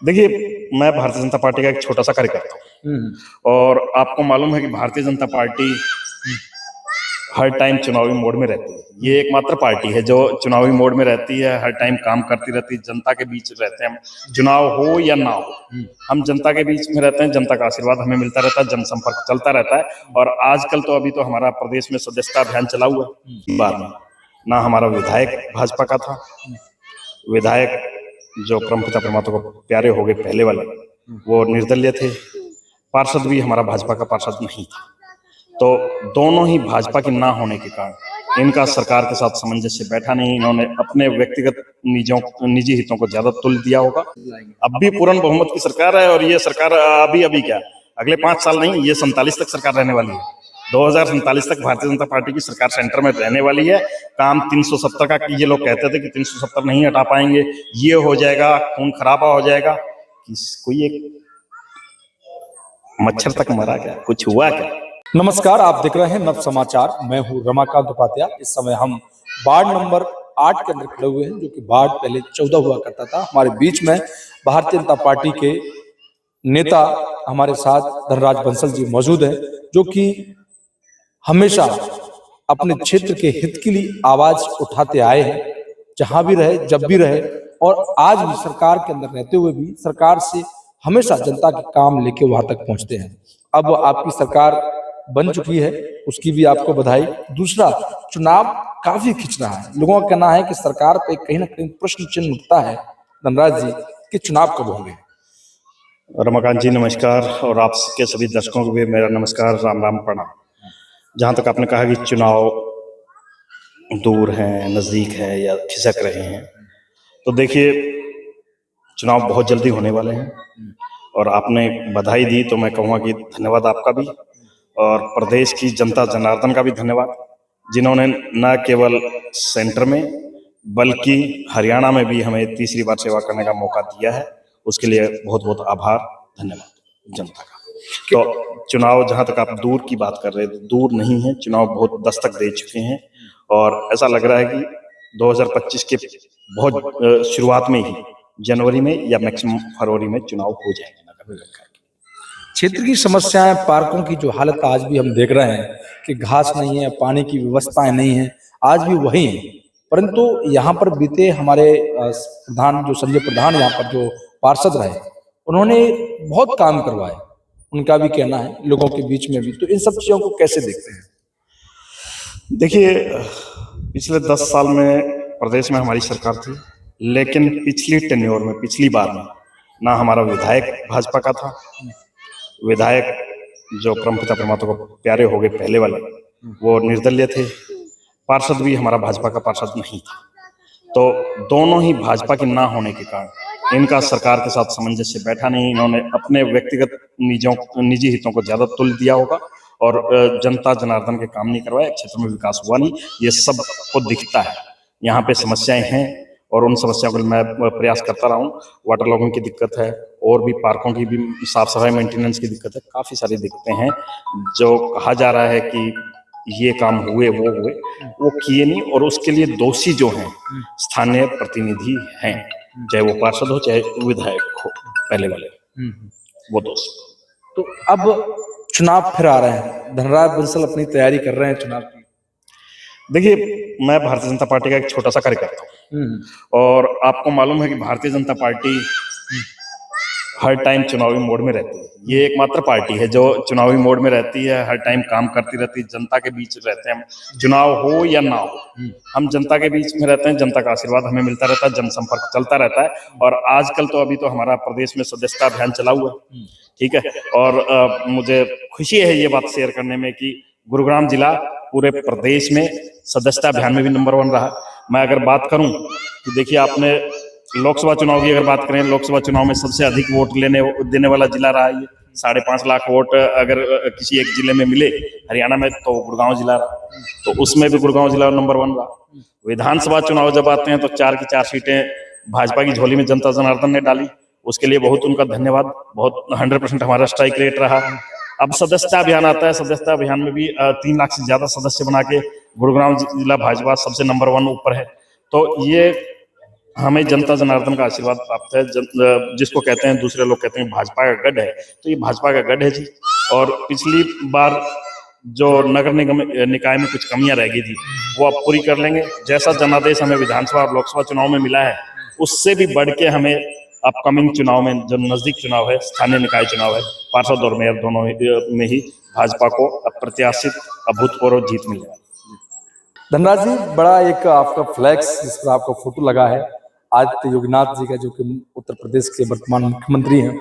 देखिए, मैं भारतीय जनता पार्टी का एक छोटा-सा कार्यकर्ता हूँ और आपको मालूम है कि भारतीय जनता पार्टी हर टाइम चुनावी मोड में रहती है। ये एकमात्र पार्टी है जो चुनावी मोड में रहती है, हर टाइम काम करती रहती है, जनता के बीच रहते हैं हम, चुनाव हो या ना हो। हम जनता के बीच में रहते हैं, जनता का आशीर्वाद हमें मिलता रहता है, जनसंपर्क चलता रहता है और आजकल तो अभी तो हमारा प्रदेश में सदस्यता अभियान चला हुआ है। इस बार में ना हमारा विधायक भाजपा का था, विधायक जो परमपिता परमात्मा को प्यारे हो गए पहले वाले, वो निर्दलीय थे। पार्षद भी हमारा भाजपा का पार्षद नहीं था। तो दोनों ही भाजपा के ना होने के कारण इनका सरकार के साथ सामंजस्य बैठा नहीं। इन्होंने अपने व्यक्तिगत निजी हितों को ज्यादा तुल दिया होगा। अब भी पूर्ण बहुमत की सरकार है और ये सरकार अभी क्या अगले 5 साल नहीं, ये 47 तक सरकार रहने वाली है। 2047 तक भारतीय जनता पार्टी की सरकार सेंटर में रहने वाली है। काम 370 का ये लोग कहते थे कि 370 नहीं हटा पाएंगे, ये हो जाएगा, खून खराबा हो जाएगा। कोई एक मच्छर तक मरा क्या, कुछ हुआ क्या? नमस्कार, आप देख रहे हैं नव समाचार। मैं हूं रमाकांत उपाध्याय। इस समय हम वार्ड नंबर 8 के अंदर खड़े हुए हैं, जो कि वार्ड पहले 14 हुआ करता था। हमारे बीच में भारतीय जनता पार्टी के नेता हमारे साथ धनराज बंसल जी मौजूद हैं, जो कि हमेशा अपने क्षेत्र के हित के लिए आवाज उठाते आए हैं, जहां भी रहे, जब भी रहे, और आज भी सरकार के अंदर रहते हुए भी सरकार से हमेशा जनता के काम लेके वहां तक पहुंचते हैं। अब आपकी सरकार बन चुकी है, उसकी भी आपको बधाई। दूसरा, चुनाव काफी खिंच रहा है। लोगों का कहना है कि सरकार पे कहीं ना कहीं प्रश्न चिन्ह उठता है धनराज जी कि चुनाव कब होंगे। रमाकांत जी नमस्कार, और आपके सभी दर्शकों को भी मेरा नमस्कार, राम राम प्रणाम। जहां तक आपने कहा कि चुनाव दूर हैं, नजदीक है या खिसक रहे हैं, तो देखिए चुनाव बहुत जल्दी होने वाले हैं और आपने बधाई दी तो मैं कहूँगा कि धन्यवाद आपका भी और प्रदेश की जनता जनार्दन का भी धन्यवाद, जिन्होंने न केवल सेंटर में बल्कि हरियाणा में भी हमें तीसरी बार सेवा करने का मौका दिया है। उसके लिए बहुत बहुत आभार, धन्यवाद जनता का। तो चुनाव जहां तक आप दूर की बात कर रहे हैं, दूर नहीं है, चुनाव बहुत दस्तक दे चुके हैं और ऐसा लग रहा है कि 2025 के बहुत शुरुआत में ही जनवरी में या मैक्सिमम फरवरी में चुनाव हो जाएंगे नगर निगम का। क्षेत्र की समस्याएं, पार्कों की जो हालत आज भी हम देख रहे हैं कि घास नहीं है, पानी की व्यवस्थाएं नहीं है, आज भी वही है। परंतु यहाँ पर बीते हमारे प्रधान जो संजय प्रधान यहाँ पर जो पार्षद रहे, उन्होंने बहुत काम करवाए, उनका भी कहना है लोगों के बीच में भी। तो इन सब चीजों को कैसे देखते हैं? देखिए, पिछले 10 साल में प्रदेश में हमारी सरकार थी, लेकिन पिछली टेन्योर में, पिछली बार में ना हमारा विधायक भाजपा का था, विधायक जो परमपिता परमात्मा को प्यारे हो गए पहले वाले, वो निर्दलीय थे। पार्षद भी हमारा भाजपा का पार्षद नहीं था। तो दोनों ही भाजपा के ना होने के कारण इनका सरकार के साथ सामंजस्य बैठा नहीं। इन्होंने अपने व्यक्तिगत निजी हितों को ज्यादा तुल दिया होगा और जनता जनार्दन के काम नहीं करवाए, क्षेत्र में विकास हुआ नहीं। ये सब को दिखता है। यहाँ पे समस्याएं हैं और उन समस्याओं को मैं प्रयास करता रहा हूँ। वाटर लॉगिंग की दिक्कत है और भी पार्कों की भी साफ सफाई मेंटेनेंस की दिक्कत है, काफी सारी दिक्कतें हैं। जो कहा जा रहा है कि ये काम हुए, वो किए नहीं, और उसके लिए दोषी जो हैं स्थानीय प्रतिनिधि हैं, चाहे वो पार्षद हो चाहे विधायक हो पहले वाले, वो दोषी। तो अब चुनाव फिर आ रहे हैं, धनराज बंसल अपनी तैयारी कर रहे हैं चुनाव की। देखिए, मैं भारतीय जनता पार्टी का एक छोटा सा कार्यकर्ता हूँ और आपको मालूम है कि भारतीय जनता पार्टी हर टाइम चुनावी मोड में रहती है। ये एकमात्र पार्टी है जो चुनावी मोड में रहती है, हर टाइम काम करती रहती है, जनता के बीच रहते हैं हम, चुनाव हो या ना हो। हम जनता के बीच में रहते हैं, जनता का आशीर्वाद हमें मिलता रहता है, जनसंपर्क चलता रहता है और आजकल तो अभी तो हमारा प्रदेश में सदस्यता अभियान चला हुआ है, ठीक है। और मुझे खुशी है ये बात शेयर करने में कि गुरुग्राम जिला पूरे प्रदेश में सदस्यता अभियान में भी नंबर 1 रहा। मैं अगर बात करूं कि देखिए, आपने लोकसभा चुनाव की अगर बात करें, लोकसभा चुनाव में सबसे अधिक वोट देने वाला जिला रहा ये। 5.5 लाख वोट अगर किसी एक जिले में मिले हरियाणा में, तो गुड़गांव जिला रहा, तो उसमें भी गुड़गांव जिला नंबर 1 रहा। विधानसभा चुनाव जब आते हैं तो 4 की 4 सीटें भाजपा की झोली में जनता जनार्दन ने डाली, उसके लिए बहुत उनका धन्यवाद। बहुत 100% हमारा स्ट्राइक रेट रहा। अब सदस्यता अभियान आता है, सदस्यता अभियान में भी 3 लाख से ज्यादा सदस्य बना के गुरुग्राम जिला भाजपा सबसे नंबर 1 ऊपर है। तो ये हमें जनता जनार्दन का आशीर्वाद प्राप्त है। जिसको कहते हैं, दूसरे लोग कहते हैं भाजपा का गढ़ है, तो ये भाजपा का गढ़ है जी। और पिछली बार जो नगर निगम निकाय में कुछ कमियां रह गई थी, वो अब पूरी कर लेंगे। जैसा जनादेश हमें विधानसभा और लोकसभा चुनाव में मिला है, उससे भी बढ़ के हमें अपकमिंग चुनाव में, जो नजदीक चुनाव है, स्थानीय निकाय चुनाव है, पार्षद और मेयर दोनों में ही भाजपा को अप्रत्याशित अभूतपूर्व जीत मिलेगा। धनराज जी, बड़ा एक आपका फ्लैक्स जिस पर आपका फोटो लगा है आदित्य योगीनाथ जी का, जो कि उत्तर प्रदेश के वर्तमान मुख्यमंत्री हैं,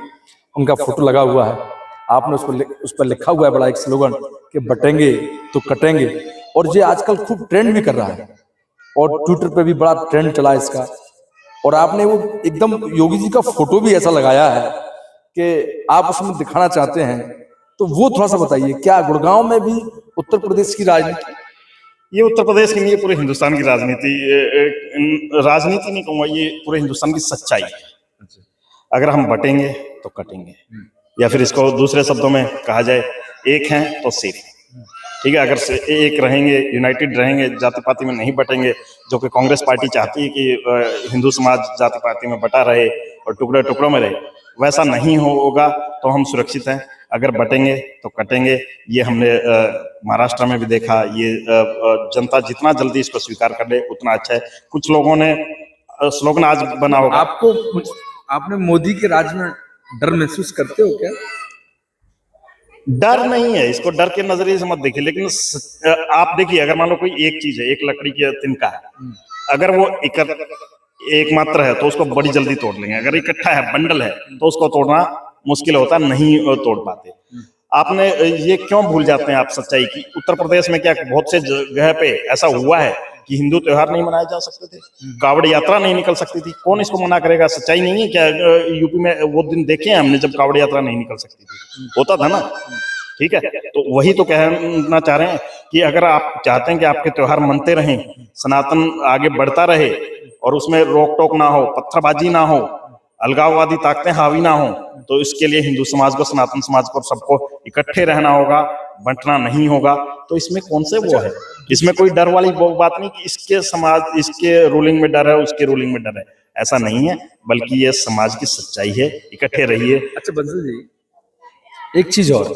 उनका फोटो लगा हुआ है। आपने उस पर लिखा हुआ है बड़ा एक स्लोगन कि बटेंगे तो कटेंगे, और ये आजकल खूब ट्रेंड भी कर रहा है और ट्विटर पे भी बड़ा ट्रेंड चला है इसका। और आपने वो एकदम योगी जी का फोटो भी ऐसा लगाया है कि आप उसमें दिखाना चाहते हैं, तो वो थोड़ा सा बताइए। क्या गुड़गांव में भी उत्तर प्रदेश की राजनीति, ये उत्तर प्रदेश की नहीं, ये पूरे हिंदुस्तान की राजनीति नहीं कहूंगा, ये पूरे हिंदुस्तान की सच्चाई है। अगर हम बटेंगे तो कटेंगे, या फिर इसको दूसरे शब्दों में कहा जाए, एक हैं तो सेफ हैं। ठीक है, अगर एक रहेंगे, यूनाइटेड रहेंगे, जाति पाति में नहीं बटेंगे, जो कि कांग्रेस पार्टी चाहती है कि हिंदू समाज जाति पाति में बटा रहे और टुकड़े टुकड़ों में रहे, वैसा नहीं होगा तो हम सुरक्षित हैं। अगर बटेंगे तो कटेंगे, ये हमने महाराष्ट्र में भी देखा। ये जनता जितना जल्दी इसको स्वीकार कर ले उतना अच्छा है। कुछ लोगों ने स्लोगन आज बना होगा, आपने मोदी के राज में डर महसूस करते हो क्या? डर नहीं है, इसको डर के नजरिए से मत देखिए। लेकिन आप देखिए, अगर मान लो कोई एक चीज है, एक लकड़ी की तिनका है, अगर वो एक मात्र है तो उसको बड़ी जल्दी तोड़ लेंगे। अगर इकट्ठा है, बंडल है, तो उसको तोड़ना मुश्किल होता, नहीं तोड़ पाते। आपने ये क्यों भूल जाते हैं आप सच्चाई की? उत्तर प्रदेश में क्या बहुत से जगह पे ऐसा हुआ है कि हिंदू त्योहार नहीं मनाए जा सकते थे, कावड़ यात्रा नहीं निकल सकती थी। कौन इसको मना करेगा? सच्चाई नहीं है क्या? यूपी में वो दिन देखे हैं हमने जब कावड़ यात्रा नहीं निकल सकती थी, होता था ना। ठीक है, तो वही तो कहना चाह रहे हैं कि अगर आप चाहते हैं कि आपके त्योहार मनते रहें, सनातन आगे बढ़ता रहे और उसमें रोक टोक ना हो, पत्थरबाजी ना हो, अलगाववादी ताकतें हावी ना हो, तो इसके लिए हिंदू समाज को, सनातन समाज को, सबको इकट्ठे रहना होगा, बंटना नहीं होगा। तो इसमें कौन से वो है? इसमें कोई डर वाली बात नहीं कि इसके समाज, इसके रूलिंग में डर है, उसके रूलिंग में डर है, ऐसा नहीं है। बल्कि ये समाज की सच्चाई है, इकट्ठे रहिए। अच्छा बंसल जी, एक चीज और,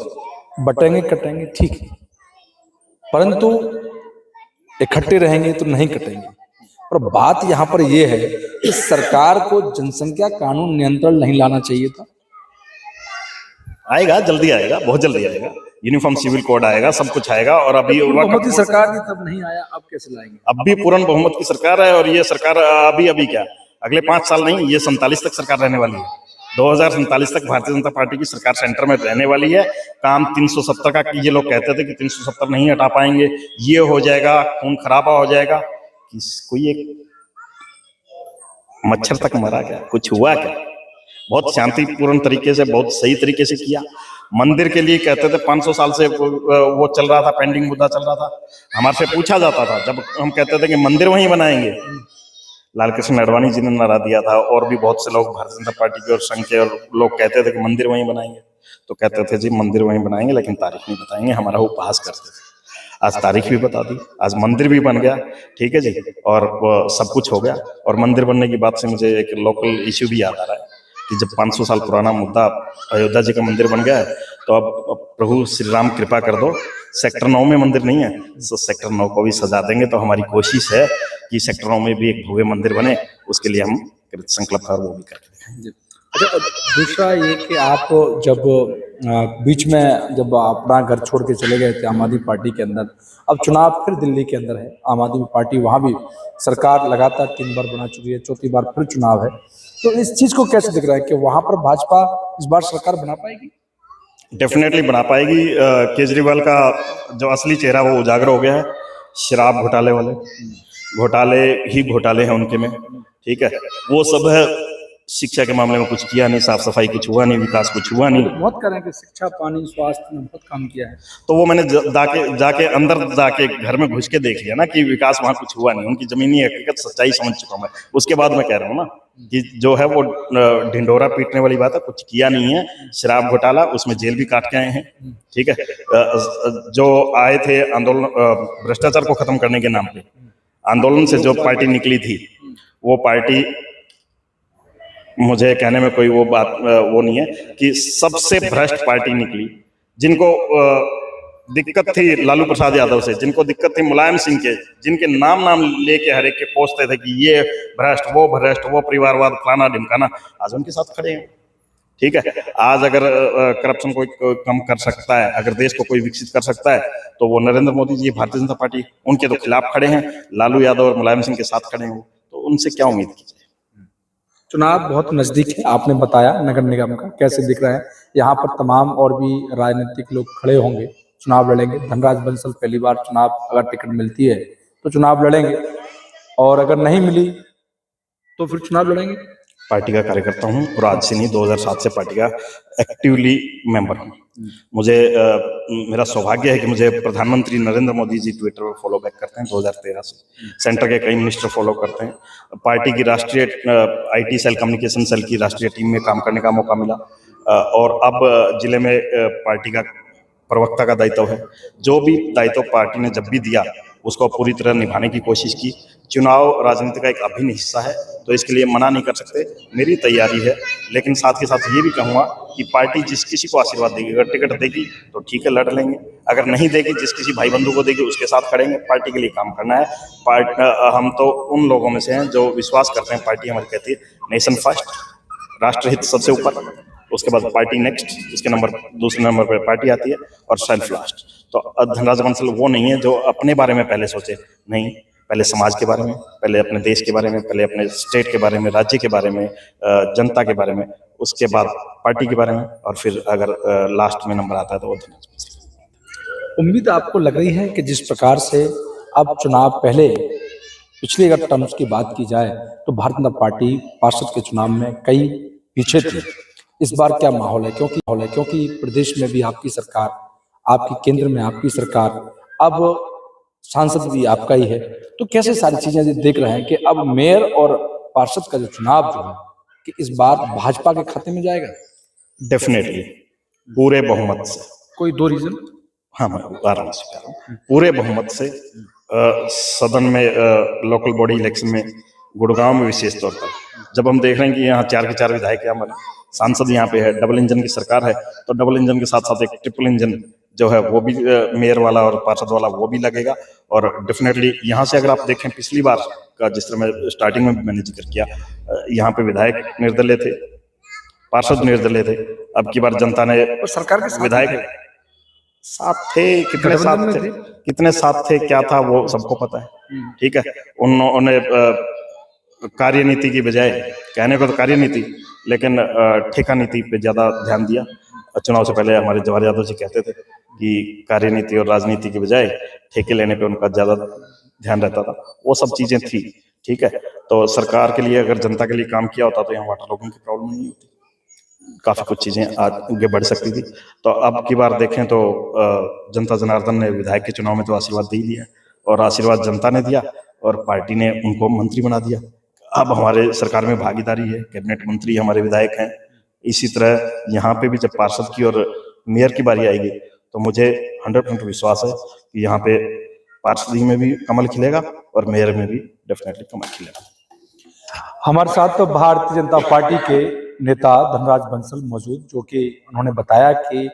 बटेंगे कटेंगे ठीक है, परंतु इकट्ठे रहेंगे तो नहीं कटेंगे। और बात यहाँ पर यह है कि सरकार को जनसंख्या कानून नियंत्रण नहीं लाना चाहिए था। आएगा, जल्दी आएगा, बहुत जल्दी आएगा। यूनिफॉर्म सिविल कोड आएगा, सब कुछ आएगा। और अभी बहुमत की सरकार थी तब नहीं आया, अब कैसे लाएंगे? अब भी पूर्ण बहुमत की सरकार है। और ये सरकार अभी क्या, अगले 5 साल नहीं, ये 47 तक सरकार रहने वाली है। 2047 तक भारतीय जनता पार्टी की सरकार सेंटर में रहने वाली है। काम 370 का, ये लोग कहते थे कि 370 नहीं हटा पाएंगे, ये हो जाएगा, खून खराबा हो जाएगा। कोई एक मच्छर तक मरा क्या? कुछ हुआ क्या? बहुत शांतिपूर्ण तरीके से, बहुत सही तरीके से किया। मंदिर के लिए कहते थे 500 साल से वो चल रहा था, पेंडिंग मुद्दा चल रहा था। हमारे से पूछा जाता था जब हम कहते थे कि मंदिर वहीं बनाएंगे, लाल कृष्ण आडवाणी जी ने नारा दिया था, और भी बहुत से लोग भारतीय जनता पार्टी के और संघ के और लोग कहते थे कि मंदिर वहीं बनाएंगे, तो कहते थे जी मंदिर वहीं बनाएंगे, लेकिन तारीख नहीं बताएंगे। हमारा उपहास करते थे। आज तारीख भी बता दी, आज मंदिर भी बन गया। ठीक है जी, और सब कुछ हो गया। और मंदिर बनने की बात से मुझे एक लोकल इश्यू भी याद आ रहा है कि जब 500 साल पुराना मुद्दा अयोध्या जी का मंदिर बन गया है, तो अब प्रभु श्री राम कृपा कर दो, सेक्टर 9 में मंदिर नहीं है, तो सेक्टर 9 को भी सजा देंगे। तो हमारी कोशिश है कि सेक्टर 9 में भी एक भव्य मंदिर बने, उसके लिए हम संकल्प है वो भी करके। अच्छा, दूसरा ये कि आप जब बीच में जब अपना घर छोड़ के चले गए थे आम आदमी पार्टी के अंदर, अब चुनाव फिर दिल्ली के अंदर है, आम आदमी पार्टी वहाँ भी सरकार लगातार 3 बार बना चुकी है, 4थी बार फिर चुनाव है, तो इस चीज को कैसे दिख रहा है कि वहां पर भाजपा इस बार सरकार बना पाएगी? डेफिनेटली बना पाएगी। केजरीवाल का जो असली चेहरा वो उजागर हो गया है। शराब घोटाले वाले घोटाले ही घोटाले हैं उनके में। ठीक है, वो सब है। शिक्षा के मामले में कुछ किया नहीं, साफ सफाई कुछ हुआ नहीं, विकास कुछ हुआ नहीं। बहुत करें कि शिक्षा, पानी, स्वास्थ्य में बहुत काम किया है, तो वो मैंने जाके अंदर जाके घर में घुस के देख लिया ना कि विकास वहां कुछ हुआ नहीं। उनकी जमीनी हकीकत सच्चाई समझ चुका मैं। उसके बाद मैं कह रहा हूँ ना कि जो है वो ढिंडोरा पीटने वाली बात है, कुछ किया नहीं है। शराब घोटाला, उसमें जेल भी काट के आए हैं। ठीक है, जो आए थे आंदोलन, भ्रष्टाचार को खत्म करने के नाम पे आंदोलन से जो पार्टी निकली थी, वो पार्टी मुझे कहने में कोई वो बात वो नहीं है कि सबसे भ्रष्ट पार्टी निकली, जिनको दिक्कत थी लालू प्रसाद यादव से, जिनको दिक्कत थी मुलायम सिंह के, जिनके नाम लेके हर एक के पोसते थे कि ये भ्रष्ट, वो परिवारवाद, फलाना ढिमकाना, आज उनके साथ खड़े हैं। ठीक है, आज अगर करप्शन कोई कम कर सकता है, अगर देश को कोई विकसित कर सकता है, तो वो नरेंद्र मोदी जी, भारतीय जनता पार्टी, उनके तो खिलाफ खड़े हैं, लालू यादव और मुलायम सिंह के साथ खड़े हैं, तो उनसे क्या उम्मीद कीजिए। चुनाव बहुत नजदीक है, आपने बताया नगर निगम का कैसे दिख रहा है, यहाँ पर तमाम और भी राजनीतिक लोग खड़े होंगे, चुनाव लड़ेंगे। धनराज बंसल पहली बार चुनाव, अगर टिकट मिलती है तो चुनाव लड़ेंगे, और अगर नहीं मिली तो फिर चुनाव लड़ेंगे। पार्टी का कार्यकर्ता हूँ और आज से नहीं, 2007 से पार्टी का एक्टिवली मेंबर हूँ। मुझे मेरा सौभाग्य है कि मुझे प्रधानमंत्री नरेंद्र मोदी जी ट्विटर पर फॉलो बैक करते हैं 2013 से, सेंटर के कई मिनिस्टर फॉलो करते हैं, पार्टी की राष्ट्रीय IT सेल, कम्युनिकेशन सेल की राष्ट्रीय टीम में काम करने का मौका मिला, और अब जिले में पार्टी का प्रवक्ता का दायित्व है। जो भी दायित्व पार्टी ने जब भी दिया उसको पूरी तरह निभाने की कोशिश की। चुनाव राजनीति का एक अभिन्न हिस्सा है, तो इसके लिए मना नहीं कर सकते, मेरी तैयारी है। लेकिन साथ के साथ ये भी कहूँगा कि पार्टी जिस किसी को आशीर्वाद देगी, अगर टिकट देगी तो ठीक है, लड़ लेंगे, अगर नहीं देगी, जिस किसी भाई बंधु को देगी उसके साथ खड़ेंगे। पार्टी के लिए काम करना है। हम तो उन लोगों में से हैं जो विश्वास करते हैं, पार्टी हमारी कहती है नेशन फर्स्ट, राष्ट्रहित सबसे ऊपर, उसके बाद पार्टी नेक्स्ट, उसके दूसरे नंबर पर पार्टी आती है, और सेल्फ लास्ट। तो धनराज बंसल वो नहीं है जो अपने बारे में पहले सोचे, नहीं, पहले समाज के बारे में, पहले अपने देश के बारे में, पहले अपने स्टेट के बारे में, राज्य के बारे में, जनता के बारे में, उसके बाद पार्टी के बारे में, और फिर अगर लास्ट में नंबर आता है तो वो धनराज बंसल। उम्मीद आपको लग रही है कि जिस प्रकार से अब चुनाव, पहले पिछले अगर टर्म्स की बात की जाए तो भारतीय जनता पार्टी पार्षद के चुनाव में कई पीछे थी, इस बार क्या माहौल है? क्योंकि प्रदेश में भी आपकी सरकार, आपकी केंद्र में आपकी सरकार, अब सांसद भी आपका ही है, तो कैसे सारी चीजें देख रहे हैं कि अब मेयर और पार्षद का जो चुनाव जो है कि इस बार भाजपा के खाते में जाएगा? डेफिनेटली पूरे बहुमत से। कोई दो रीजन? हाँ, मैं आराम से कह रहा हूँ, पूरे बहुमत से। सदन में, लोकल बॉडी इलेक्शन में, गुड़गांव में विशेष तौर पर जब हम देख रहे हैं कि यहाँ 4 के 4 विधायक यहाँ बने, सांसद यहाँ पे है, डबल इंजन की सरकार है, तो डबल इंजन के साथ साथ एक ट्रिपल इंजन जो है वो भी, मेयर वाला और पार्षद वाला वो भी लगेगा। और डेफिनेटली यहाँ से अगर आप देखें, पिछली बार का जिस तरह मैं स्टार्टिंग में मैंने जिक्र किया, यहाँ पे विधायक निर्दलीय थे, पार्षद निर्दलीय थे। अब की बार जनता ने सरकार के विधायक साथ थे, कितने साथ थे क्या था वो सबको पता है। ठीक है, उन्होंने कार्यनीति की बजाय, कहने को तो कार्यनीति, लेकिन ठेका नीति पे ज्यादा ध्यान दिया। चुनाव से पहले हमारे जवाहर यादव जी कहते थे कि कार्यनीति और राजनीति की बजाय ठेके लेने पे उनका ज्यादा ध्यान रहता था, वो सब चीजें थी। ठीक है, तो सरकार के लिए, अगर जनता के लिए काम किया होता तो यहाँ वाटर लॉगिंग की प्रॉब्लम नहीं होती, काफी कुछ चीजें आगे बढ़ सकती थी। तो अब की बार देखें तो जनता जनार्दन ने विधायक के चुनाव में तो आशीर्वाद दे ही दिया, और आशीर्वाद जनता ने दिया और पार्टी ने उनको मंत्री बना दिया। अब हमारे सरकार में भागीदारी है, कैबिनेट मंत्री हमारे विधायक हैं। इसी तरह यहाँ पे भी जब पार्षद की और मेयर की बारी आएगी तो मुझे 100% विश्वास है कि यहाँ पे पार्षदी में भी कमल खिलेगा और मेयर में भी डेफिनेटली कमल खिलेगा। हमारे साथ तो भारतीय जनता पार्टी के नेता धनराज बंसल मौजूद, जो कि उन्होंने बताया कि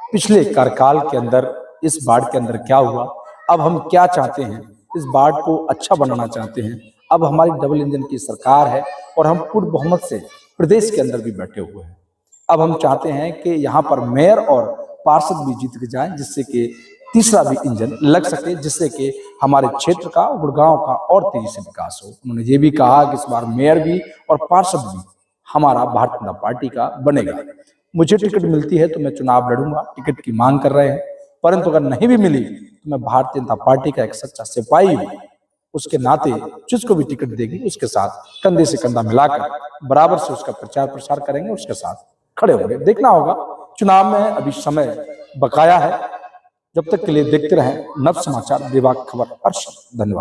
पिछले कार्यकाल के अंदर, इस बाढ़ के अंदर क्या हुआ, अब हम क्या चाहते हैं, इस बाढ़ को अच्छा बनाना चाहते हैं। अब हमारी डबल इंजन की सरकार है और हम पूर्ण बहुमत से प्रदेश के अंदर भी बैठे हुए हैं। अब हम चाहते हैं कि यहाँ पर मेयर और पार्षद भी जीत के जाएं, जिससे कि तीसरा भी इंजन लग सके, जिससे कि हमारे क्षेत्र का, गुड़गांव का और तेजी से विकास हो। उन्होंने ये भी कहा कि इस बार मेयर भी और पार्षद भी हमारा भारतीय जनता पार्टी का बनेगा। मुझे टिकट मिलती है तो मैं चुनाव लड़ूंगा, टिकट की मांग कर रहे हैं, परंतु अगर नहीं भी मिली तो मैं भारतीय जनता पार्टी का एक सच्चा सिपाही हूँ। उसके नाते जिसको भी टिकट देगी उसके साथ कंधे से कंधा मिलाकर बराबर से उसका प्रचार प्रसार करेंगे, उसके साथ खड़े होंगे। देखना होगा, चुनाव में अभी समय बकाया है। जब तक के लिए देखते रहें नव समाचार, दिवाकर खबर। धन्यवाद।